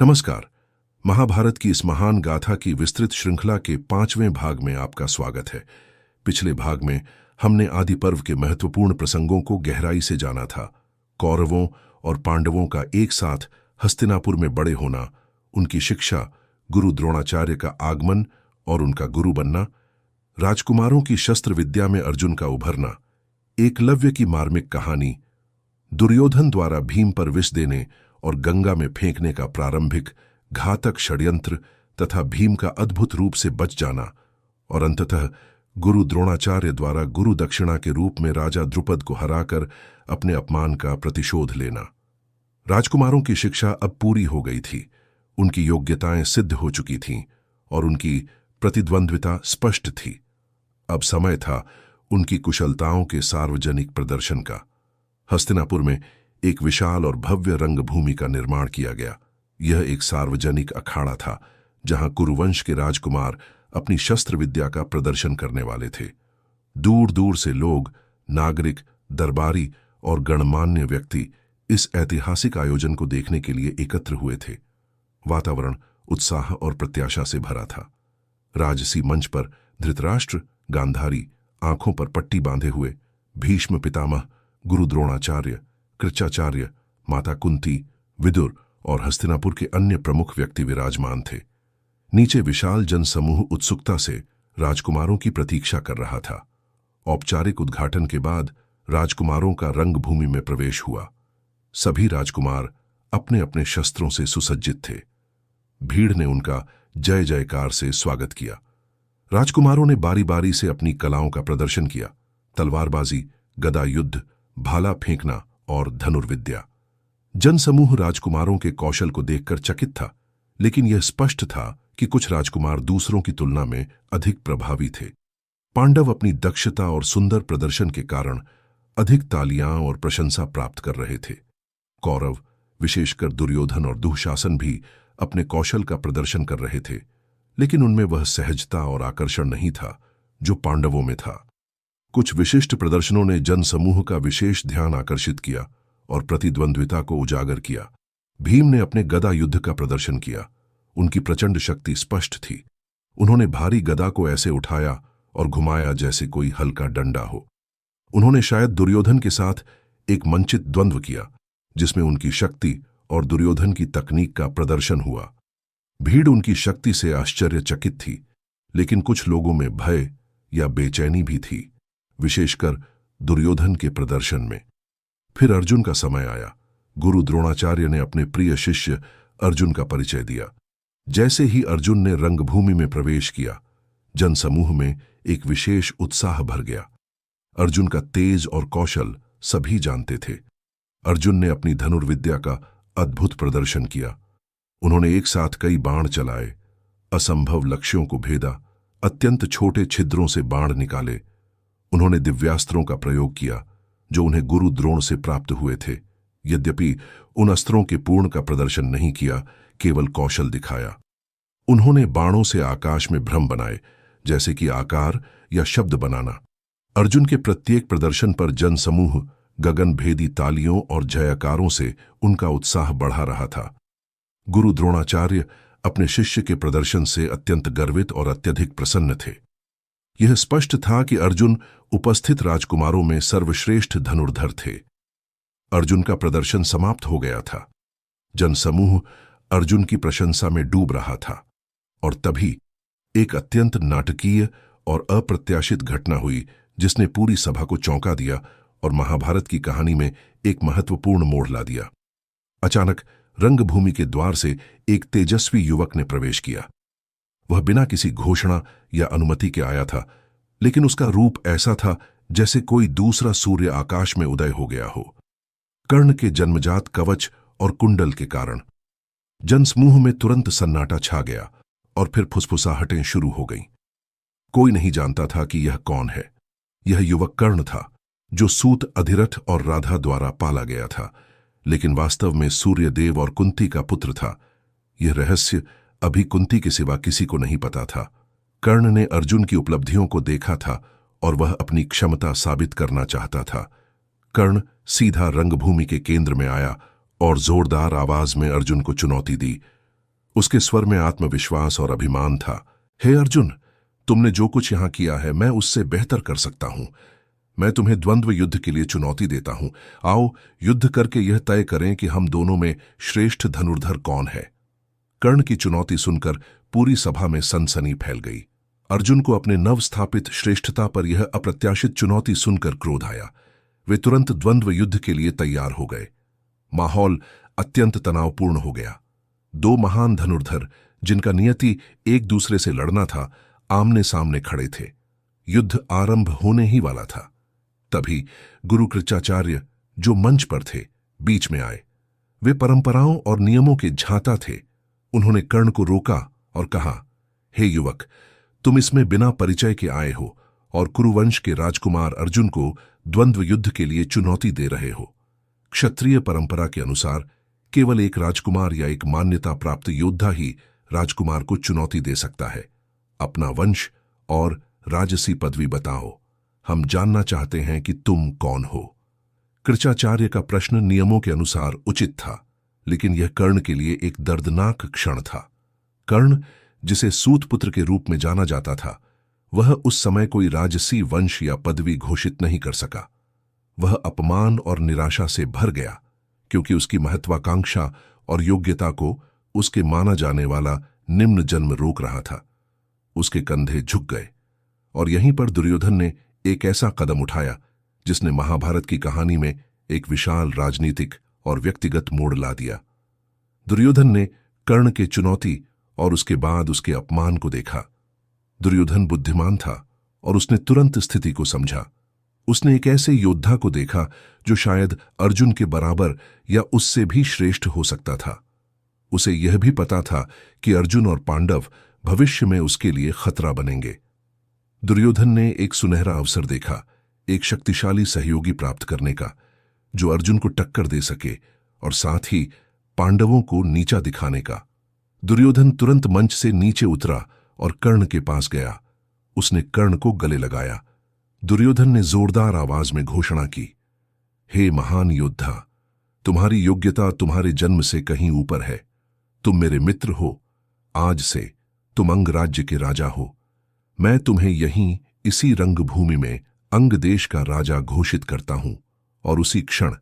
नमस्कार। महाभारत की इस महान गाथा की विस्तृत श्रृंखला के 5वें भाग में आपका स्वागत है। पिछले भाग में हमने आदि पर्व के महत्वपूर्ण प्रसंगों को गहराई से जाना था। कौरवों और पांडवों का एक साथ हस्तिनापुर में बड़े होना, उनकी शिक्षा, गुरु द्रोणाचार्य का आगमन और उनका गुरु बनना, राजकुमारों की शस्त्र विद्या में अर्जुन का उभरना, एकलव्य की मार्मिक कहानी, दुर्योधन द्वारा भीम पर विष देने और गंगा में फेंकने का प्रारंभिक घातक षड्यंत्र तथा भीम का अद्भुत रूप से बच जाना, और अंततः गुरु द्रोणाचार्य द्वारा गुरु दक्षिणा के रूप में राजा द्रुपद को हराकर अपने अपमान का प्रतिशोध लेना। राजकुमारों की शिक्षा अब पूरी हो गई थी, उनकी योग्यताएं सिद्ध हो चुकी थीं और उनकी प्रतिद्वंद्विता स्पष्ट थी। अब समय था उनकी कुशलताओं के सार्वजनिक प्रदर्शन का। हस्तिनापुर में एक विशाल और भव्य रंगभूमि का निर्माण किया गया। यह एक सार्वजनिक अखाड़ा था जहां कुरुवंश के राजकुमार अपनी शस्त्र विद्या का प्रदर्शन करने वाले थे। दूर दूर से लोग, नागरिक, दरबारी और गणमान्य व्यक्ति इस ऐतिहासिक आयोजन को देखने के लिए एकत्र हुए थे। वातावरण उत्साह और प्रत्याशा से भरा था। राजसी मंच पर धृतराष्ट्र, गांधारी, आंखों पर पट्टी बांधे हुए, भीष्म पितामह, गुरु द्रोणाचार्य, कृचाचार्य, माता कुंती, विदुर और हस्तिनापुर के अन्य प्रमुख व्यक्ति विराजमान थे। नीचे विशाल जनसमूह उत्सुकता से राजकुमारों की प्रतीक्षा कर रहा था। औपचारिक उद्घाटन के बाद राजकुमारों का रंगभूमि में प्रवेश हुआ। सभी राजकुमार अपने अपने शस्त्रों से सुसज्जित थे। भीड़ ने उनका जय जयकार से स्वागत किया। राजकुमारों ने बारी बारी से अपनी कलाओं का प्रदर्शन किया। तलवारबाजी, गदा युद्ध, भाला फेंकना और धनुर्विद्या। जनसमूह राजकुमारों के कौशल को देखकर चकित था, लेकिन यह स्पष्ट था कि कुछ राजकुमार दूसरों की तुलना में अधिक प्रभावी थे। पांडव अपनी दक्षता और सुंदर प्रदर्शन के कारण अधिक तालियां और प्रशंसा प्राप्त कर रहे थे। कौरव, विशेषकर दुर्योधन और दुःशासन भी अपने कौशल का प्रदर्शन कर रहे थे, लेकिन उनमें वह सहजता और आकर्षण नहीं था जो पांडवों में था। कुछ विशिष्ट प्रदर्शनों ने जनसमूह का विशेष ध्यान आकर्षित किया और प्रतिद्वंद्विता को उजागर किया। भीम ने अपने गदा युद्ध का प्रदर्शन किया। उनकी प्रचंड शक्ति स्पष्ट थी। उन्होंने भारी गदा को ऐसे उठाया और घुमाया जैसे कोई हल्का डंडा हो। उन्होंने शायद दुर्योधन के साथ एक मंचित द्वंद्व किया, जिसमें उनकी शक्ति और दुर्योधन की तकनीक का प्रदर्शन हुआ। भीड़ उनकी शक्ति से आश्चर्यचकित थी, लेकिन कुछ लोगों में भय या बेचैनी भी थी, विशेषकर दुर्योधन के प्रदर्शन में। फिर अर्जुन का समय आया। गुरु द्रोणाचार्य ने अपने प्रिय शिष्य अर्जुन का परिचय दिया। जैसे ही अर्जुन ने रंगभूमि में प्रवेश किया, जनसमूह में एक विशेष उत्साह भर गया। अर्जुन का तेज और कौशल सभी जानते थे। अर्जुन ने अपनी धनुर्विद्या का अद्भुत प्रदर्शन किया। उन्होंने एक साथ कई बाण चलाए, असंभव लक्ष्यों को भेदा, अत्यंत छोटे छिद्रों से बाण निकाले। उन्होंने दिव्यास्त्रों का प्रयोग किया जो उन्हें गुरु द्रोण से प्राप्त हुए थे। यद्यपि उन अस्त्रों के पूर्ण का प्रदर्शन नहीं किया, केवल कौशल दिखाया। उन्होंने बाणों से आकाश में भ्रम बनाए, जैसे कि आकार या शब्द बनाना। अर्जुन के प्रत्येक प्रदर्शन पर जनसमूह गगनभेदी तालियों और जयकारों से उनका उत्साह बढ़ा रहा था। गुरु द्रोणाचार्य अपने शिष्य के प्रदर्शन से अत्यंत गर्वित और अत्यधिक प्रसन्न थे। यह स्पष्ट था कि अर्जुन उपस्थित राजकुमारों में सर्वश्रेष्ठ धनुर्धर थे। अर्जुन का प्रदर्शन समाप्त हो गया था। जनसमूह अर्जुन की प्रशंसा में डूब रहा था, और तभी एक अत्यंत नाटकीय और अप्रत्याशित घटना हुई जिसने पूरी सभा को चौंका दिया और महाभारत की कहानी में एक महत्वपूर्ण मोड़ ला दिया। अचानक रंगभूमि के द्वार से एक तेजस्वी युवक ने प्रवेश किया। वह बिना किसी घोषणा या अनुमति के आया था, लेकिन उसका रूप ऐसा था जैसे कोई दूसरा सूर्य आकाश में उदय हो गया हो। कर्ण के जन्मजात कवच और कुंडल के कारण जनसमूह में तुरंत सन्नाटा छा गया और फिर फुसफुसाहटें शुरू हो गईं। कोई नहीं जानता था कि यह कौन है। यह युवक कर्ण था, जो सूत, अधिरथ और राधा द्वारा पाला गया था, लेकिन वास्तव में सूर्यदेव और कुंती का पुत्र था। यह रहस्य अभी कुंती के सिवा किसी को नहीं पता था। कर्ण ने अर्जुन की उपलब्धियों को देखा था और वह अपनी क्षमता साबित करना चाहता था। कर्ण सीधा रंगभूमि के केंद्र में आया और जोरदार आवाज में अर्जुन को चुनौती दी। उसके स्वर में आत्मविश्वास और अभिमान था। हे अर्जुन, तुमने जो कुछ यहां किया है मैं उससे बेहतर कर सकता हूं। मैं तुम्हें द्वंद्व युद्ध के लिए चुनौती देता हूं। आओ युद्ध करके यह तय करें कि हम दोनों में श्रेष्ठ धनुर्धर कौन है। कर्ण की चुनौती सुनकर पूरी सभा में सनसनी फैल गई। अर्जुन को अपने नव स्थापित श्रेष्ठता पर यह अप्रत्याशित चुनौती सुनकर क्रोध आया। वे तुरंत द्वंद्व युद्ध के लिए तैयार हो गए। माहौल अत्यंत तनावपूर्ण हो गया। दो महान धनुर्धर, जिनका नियति एक दूसरे से लड़ना था, आमने सामने खड़े थे। युद्ध आरंभ होने ही वाला था। तभी गुरु कृपाचार्य, जो मंच पर थे, बीच में आए। वे परंपराओं और नियमों के झांता थे। उन्होंने कर्ण को रोका और कहा, हे युवक, तुम इसमें बिना परिचय के आए हो और कुरुवंश के राजकुमार अर्जुन को द्वंद्व युद्ध के लिए चुनौती दे रहे हो। क्षत्रिय परंपरा के अनुसार केवल एक राजकुमार या एक मान्यता प्राप्त योद्धा ही राजकुमार को चुनौती दे सकता है। अपना वंश और राजसी पदवी बताओ। हम जानना चाहते हैं कि तुम कौन हो। कृपाचार्य का प्रश्न नियमों के अनुसार उचित था, लेकिन यह कर्ण के लिए एक दर्दनाक क्षण था। कर्ण, जिसे सूतपुत्र के रूप में जाना जाता था, वह उस समय कोई राजसी वंश या पदवी घोषित नहीं कर सका। वह अपमान और निराशा से भर गया, क्योंकि उसकी महत्वाकांक्षा और योग्यता को उसके माना जाने वाला निम्न जन्म रोक रहा था। उसके कंधे झुक गए और यहीं पर दुर्योधन ने एक ऐसा कदम उठाया जिसने महाभारत की कहानी में एक विशाल राजनीतिक और व्यक्तिगत मोड़ ला दिया। दुर्योधन ने कर्ण के चुनौती और उसके बाद उसके अपमान को देखा। दुर्योधन बुद्धिमान था और उसने तुरंत स्थिति को समझा। उसने एक ऐसे योद्धा को देखा जो शायद अर्जुन के बराबर या उससे भी श्रेष्ठ हो सकता था। उसे यह भी पता था कि अर्जुन और पांडव भविष्य में उसके लिए खतरा बनेंगे। दुर्योधन ने एक सुनहरा अवसर देखा, एक शक्तिशाली सहयोगी प्राप्त करने का, जो अर्जुन को टक्कर दे सके और साथ ही पांडवों को नीचा दिखाने का। दुर्योधन तुरंत मंच से नीचे उतरा और कर्ण के पास गया। उसने कर्ण को गले लगाया। दुर्योधन ने जोरदार आवाज में घोषणा की, हे महान योद्धा, तुम्हारी योग्यता तुम्हारे जन्म से कहीं ऊपर है। तुम मेरे मित्र हो। आज से तुम अंग राज्य के राजा हो। मैं तुम्हें यहीं इसी रंगभूमि में अंग देश का राजा घोषित करता हूं। और उसी क्षण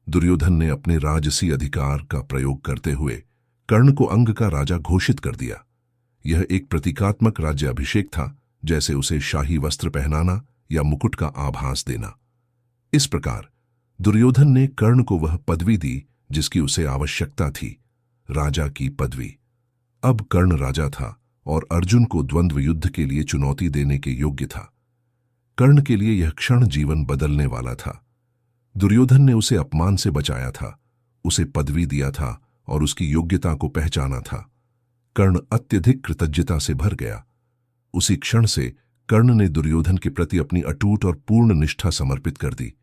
दुर्योधन ने अपने राजसी अधिकार का प्रयोग करते हुए कर्ण को अंग का राजा घोषित कर दिया। यह एक प्रतीकात्मक राज्य अभिषेक था, जैसे उसे शाही वस्त्र पहनाना या मुकुट का आभास देना। इस प्रकार दुर्योधन ने कर्ण को वह पदवी दी जिसकी उसे आवश्यकता थी, राजा की पदवी। अब कर्ण राजा था और अर्जुन को द्वंद्व युद्ध के लिए चुनौती देने के योग्य था। कर्ण के लिए यह क्षण जीवन बदलने वाला था। दुर्योधन ने उसे अपमान से बचाया था, उसे पदवी दिया था और उसकी योग्यता को पहचाना था। कर्ण अत्यधिक कृतज्ञता से भर गया। उसी क्षण से कर्ण ने दुर्योधन के प्रति अपनी अटूट और पूर्ण निष्ठा समर्पित कर दी।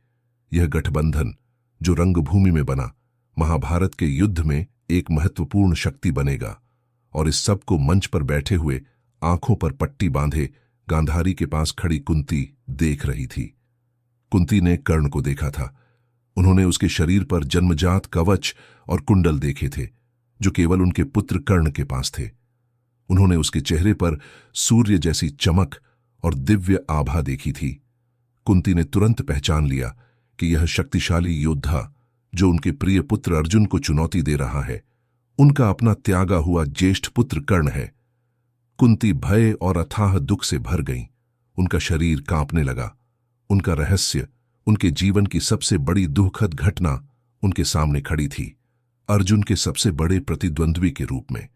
यह गठबंधन जो रंगभूमि में बना, महाभारत के युद्ध में एक महत्वपूर्ण शक्ति बनेगा। और इस सब को मंच पर बैठे हुए, आंखों पर पट्टी बांधे गांधारी के पास खड़ी कुंती देख रही थी। कुंती ने कर्ण को देखा था। उन्होंने उसके शरीर पर जन्मजात कवच और कुंडल देखे थे, जो केवल उनके पुत्र कर्ण के पास थे। उन्होंने उसके चेहरे पर सूर्य जैसी चमक और दिव्य आभा देखी थी। कुंती ने तुरंत पहचान लिया कि यह शक्तिशाली योद्धा जो उनके प्रिय पुत्र अर्जुन को चुनौती दे रहा है, उनका अपना त्यागा हुआ ज्येष्ठ पुत्र कर्ण है। कुंती भय और अथाह दुख से भर गईं। उनका शरीर कांपने लगा। उनका रहस्य, उनके जीवन की सबसे बड़ी दुखद घटना उनके सामने खड़ी थी, अर्जुन के सबसे बड़े प्रतिद्वंद्वी के रूप में।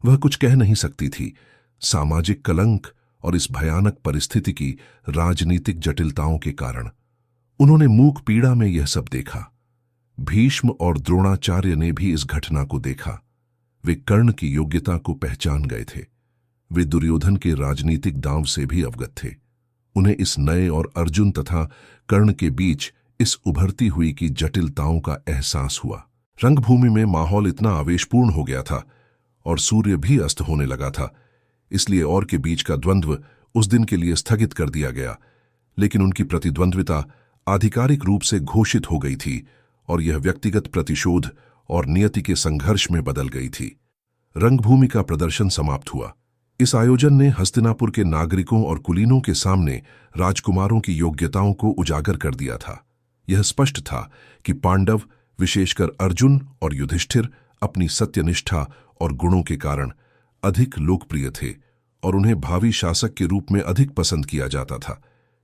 वह कुछ कह नहीं सकती थी। सामाजिक कलंक और इस भयानक परिस्थिति की राजनीतिक जटिलताओं के कारण उन्होंने मूक पीड़ा में यह सब देखा। भीष्म और द्रोणाचार्य ने भी इस घटना को देखा। वे कर्ण की योग्यता को पहचान गए थे। वे दुर्योधन के राजनीतिक दांव से भी अवगत थे। उन्हें इस नए और अर्जुन तथा कर्ण के बीच इस उभरती हुई की जटिलताओं का एहसास हुआ। रंगभूमि में माहौल इतना आवेशपूर्ण हो गया था और सूर्य भी अस्त होने लगा था, इसलिए और के बीच का द्वंद्व उस दिन के लिए स्थगित कर दिया गया। लेकिन उनकी प्रतिद्वंद्विता आधिकारिक रूप से घोषित हो गई थी और यह व्यक्तिगत प्रतिशोध और नियति के संघर्ष में बदल गई थी। रंगभूमि का प्रदर्शन समाप्त हुआ। इस आयोजन ने हस्तिनापुर के नागरिकों और कुलीनों के सामने राजकुमारों की योग्यताओं को उजागर कर दिया था। यह स्पष्ट था कि पांडव, विशेषकर अर्जुन और युधिष्ठिर, अपनी सत्यनिष्ठा और गुणों के कारण अधिक लोकप्रिय थे और उन्हें भावी शासक के रूप में अधिक पसंद किया जाता था,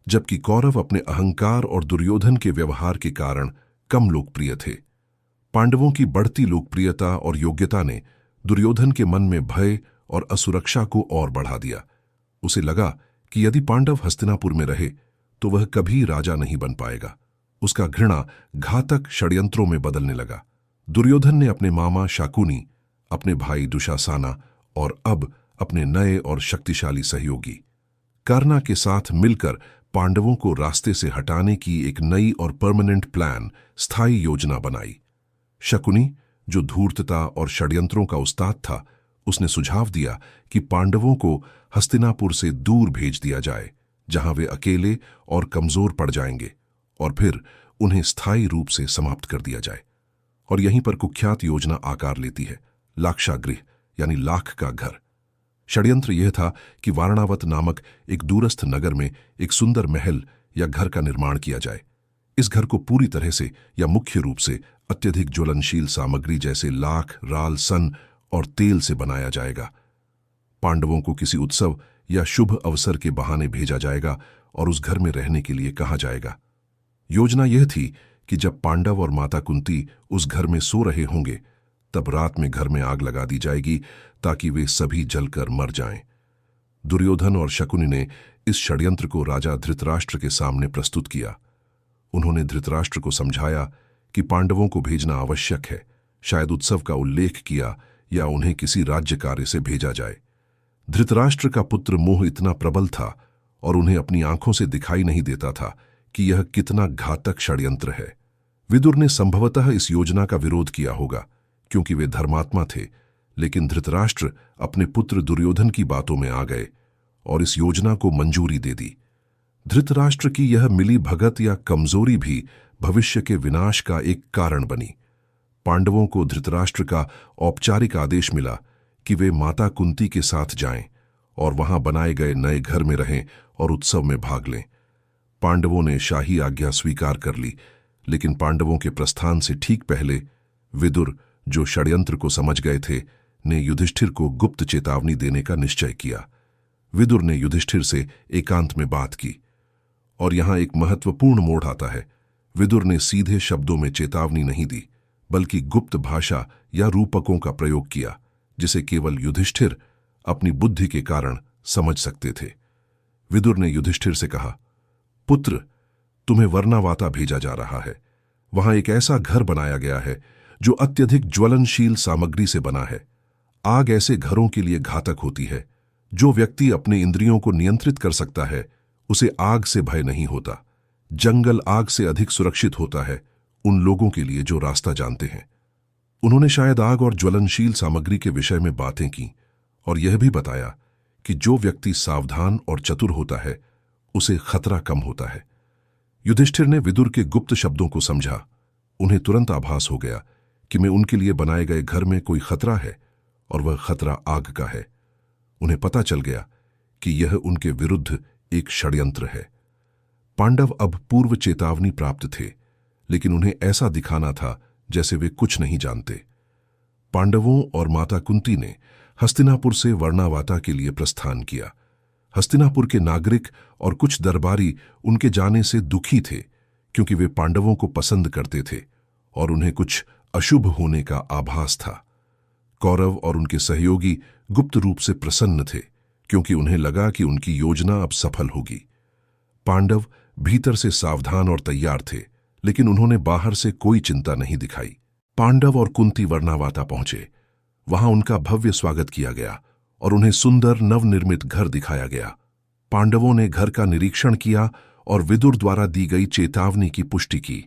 जबकि कौरव अपने अहंकार और दुर्योधन के व्यवहार के कारण कम लोकप्रिय थे। पांडवों की बढ़ती लोकप्रियता और योग्यता ने दुर्योधन के मन में भय और असुरक्षा को और बढ़ा दिया। उसे लगा कि यदि पांडव हस्तिनापुर में रहे तो वह कभी राजा नहीं बन पाएगा। उसका घृणा घातक षड्यंत्रों में बदलने लगा। दुर्योधन ने अपने मामा शाकुनी, अपने भाई दुशासाना और अब अपने नए और शक्तिशाली सहयोगी कर्ना के साथ मिलकर पांडवों को रास्ते से हटाने की एक नई और परमानेंट प्लान, स्थायी योजना बनाई। शकुनी, जो धूर्तता और षड्यंत्रों का उस्ताद था, उसने सुझाव दिया कि पांडवों को हस्तिनापुर से दूर भेज दिया जाए, जहां वे अकेले और कमजोर पड़ जाएंगे, और फिर उन्हें स्थायी रूप से समाप्त कर दिया जाए। और यहीं पर कुख्यात योजना आकार लेती है, लाक्षागृह यानी लाख का घर। षड्यंत्र यह था कि वारणावत नामक एक दूरस्थ नगर में एक सुंदर महल या घर का निर्माण किया जाए। इस घर को पूरी तरह से या मुख्य रूप से अत्यधिक ज्वलनशील सामग्री जैसे लाख, राल, सन और तेल से बनाया जाएगा। पांडवों को किसी उत्सव या शुभ अवसर के बहाने भेजा जाएगा और उस घर में रहने के लिए कहा जाएगा। योजना यह थी कि जब पांडव और माता कुंती उस घर में सो रहे होंगे, तब रात में घर में आग लगा दी जाएगी ताकि वे सभी जलकर मर जाएं। दुर्योधन और शकुनी ने इस षड्यंत्र को राजा धृतराष्ट्र के सामने प्रस्तुत किया। उन्होंने धृतराष्ट्र को समझाया कि पांडवों को भेजना आवश्यक है, शायद उत्सव का उल्लेख किया या उन्हें किसी राज्य कार्य से भेजा जाए। धृतराष्ट्र का पुत्र मोह इतना प्रबल था और उन्हें अपनी आंखों से दिखाई नहीं देता था कि यह कितना घातक षड्यंत्र है। विदुर ने संभवतः इस योजना का विरोध किया होगा क्योंकि वे धर्मात्मा थे, लेकिन धृतराष्ट्र अपने पुत्र दुर्योधन की बातों में आ गए और इस योजना को मंजूरी दे दी। धृतराष्ट्र की यह मिली भगत या कमजोरी भी भविष्य के विनाश का एक कारण बनी। पांडवों को धृतराष्ट्र का औपचारिक आदेश मिला कि वे माता कुंती के साथ जाएं और वहां बनाए गए नए घर में रहें और उत्सव में भाग लें। पांडवों ने शाही आज्ञा स्वीकार कर ली, लेकिन पांडवों के प्रस्थान से ठीक पहले विदुर, जो षड्यंत्र को समझ गए थे, ने युधिष्ठिर को गुप्त चेतावनी देने का निश्चय किया। विदुर ने युधिष्ठिर से एकांत में बात की और यहां एक महत्वपूर्ण मोड़ आता है। विदुर ने सीधे शब्दों में चेतावनी नहीं दी, बल्कि गुप्त भाषा या रूपकों का प्रयोग किया, जिसे केवल युधिष्ठिर अपनी बुद्धि के कारण समझ सकते थे। विदुर ने युधिष्ठिर से कहा, पुत्र, तुम्हें वर्णावाता भेजा जा रहा है। वहां एक ऐसा घर बनाया गया है जो अत्यधिक ज्वलनशील सामग्री से बना है। आग ऐसे घरों के लिए घातक होती है। जो व्यक्ति अपने इंद्रियों को नियंत्रित कर सकता है, उसे आग से भय नहीं होता। जंगल आग से अधिक सुरक्षित होता है उन लोगों के लिए जो रास्ता जानते हैं। उन्होंने शायद आग और ज्वलनशील सामग्री के विषय में बातें की और यह भी बताया कि जो व्यक्ति सावधान और चतुर होता है, उसे खतरा कम होता है। युधिष्ठिर ने विदुर के गुप्त शब्दों को समझा। उन्हें तुरंत आभास हो गया कि में उनके लिए बनाए गए घर में कोई खतरा है और वह खतरा आग का है। उन्हें पता चल गया कि यह उनके विरुद्ध एक षड्यंत्र है। पांडव अब पूर्व चेतावनी प्राप्त थे, लेकिन उन्हें ऐसा दिखाना था जैसे वे कुछ नहीं जानते। पांडवों और माता कुंती ने हस्तिनापुर से वर्णावाता के लिए प्रस्थान किया। हस्तिनापुर के नागरिक और कुछ दरबारी उनके जाने से दुखी थे, क्योंकि वे पांडवों को पसंद करते थे और उन्हें कुछ अशुभ होने का आभास था। कौरव और उनके सहयोगी गुप्त रूप से प्रसन्न थे, क्योंकि उन्हें लगा कि उनकी योजना अब सफल होगी। पांडव भीतर से सावधान और तैयार थे, लेकिन उन्होंने बाहर से कोई चिंता नहीं दिखाई। पांडव और कुंती वर्णावाता पहुंचे। वहां उनका भव्य स्वागत किया गया और उन्हें सुंदर नवनिर्मित घर दिखाया गया। पांडवों ने घर का निरीक्षण किया और विदुर द्वारा दी गई चेतावनी की पुष्टि की।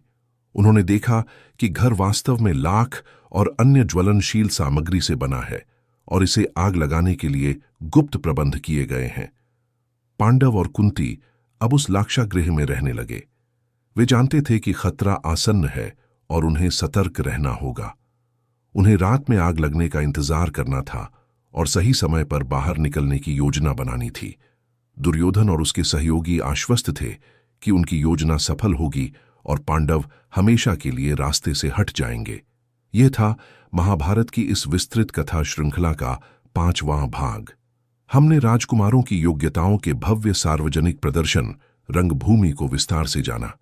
उन्होंने देखा कि घर वास्तव में लाख और अन्य ज्वलनशील सामग्री से बना है और इसे आग लगाने के लिए गुप्त प्रबंध किए गए हैं। पांडव और कुंती अब उस लाक्षागृह में रहने लगे। वे जानते थे कि खतरा आसन्न है और उन्हें सतर्क रहना होगा। उन्हें रात में आग लगने का इंतजार करना था और सही समय पर बाहर निकलने की योजना बनानी थी। दुर्योधन और उसके सहयोगी आश्वस्त थे कि उनकी योजना सफल होगी और पांडव हमेशा के लिए रास्ते से हट जाएंगे। यह था महाभारत की इस विस्तृत कथा श्रृंखला का 5वां भाग। हमने राजकुमारों की योग्यताओं के भव्य सार्वजनिक प्रदर्शन रंगभूमि को विस्तार से जाना।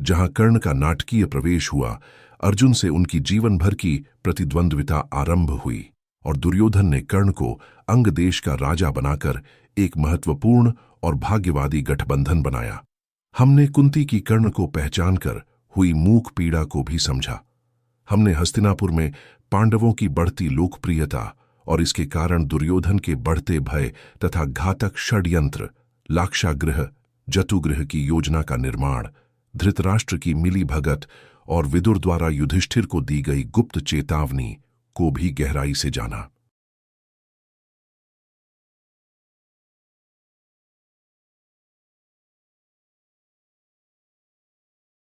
जहां कर्ण का नाटकीय प्रवेश हुआ, अर्जुन से उनकी जीवन भर की प्रतिद्वंद्विता आरंभ हुई और दुर्योधन ने कर्ण को अंग देश का राजा बनाकर एक महत्वपूर्ण और भाग्यवादी गठबंधन बनाया। हमने कुंती की कर्ण को पहचानकर हुई मूक पीड़ा को भी समझा। हमने हस्तिनापुर में पांडवों की बढ़ती लोकप्रियता और इसके कारण दुर्योधन के बढ़ते भय तथा घातक षड्यंत्र, लाक्षागृह, जतुगृह की योजना का निर्माण, धृतराष्ट्र की मिली भगत और विदुर द्वारा युधिष्ठिर को दी गई गुप्त चेतावनी को भी गहराई से जाना।